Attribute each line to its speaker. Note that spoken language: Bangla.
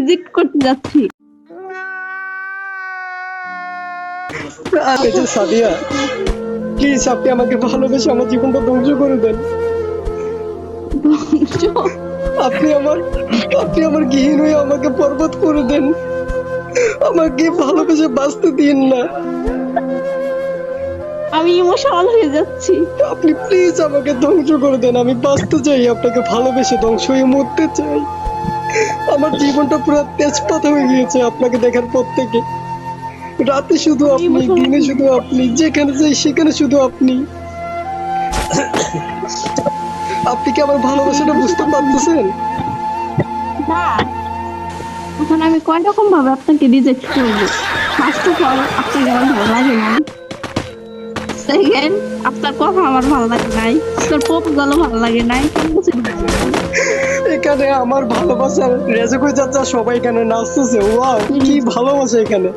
Speaker 1: রিজেক্ট করতে যাচ্ছি।
Speaker 2: আরে যে সাদিয়া, প্লিজ আপনি আমাকে ভালোবেসে আমার জীবনটা ধ্বংস করে দেন। আপনি আমার গৃহীন হয়ে আমাকে বরবাদ করে দেন। আমাকে ভালোবেসে বাঁচতে দিন না।
Speaker 1: আমি ইমোশনাল হয়ে যাচ্ছি।
Speaker 2: আপনি প্লিজ আমাকে ধ্বংস করে দেন। আমি বাঁচতে চাই, আপনাকে ভালোবেসে ধ্বংস হয়ে মরতে চাই। আমার জীবনটা পুরো তেজপাত হয়ে গিয়েছে আপনাকে দেখার পর থেকে। রাতে শুধু আপনি, দিনে শুধু আপনি, যেখানে যাই সেখানে শুধু আপনি। আপনি কি আমার ভালোবাসাটা বুঝতে পারতেছেন?
Speaker 1: না, এখন আমি কয় রকম ভাবে আপনাকে রিজেক্ট করবো। ফার্স্ট অফ অল, আপনাকে আমার ভালো লাগে না। সেকেন্ড, আপনার কথা আমার ভালো লাগে নাই, তোর প্রপোজালও ভালো লাগে নাই, কোনো কিছু ভালো লাগে নাই।
Speaker 2: এখানে আমার ভালোবাসার রেজে কই যাচ্ছে, সবাই এখানে নাচতেছে। ওয়াও, কি ভালোবাসা এখানে।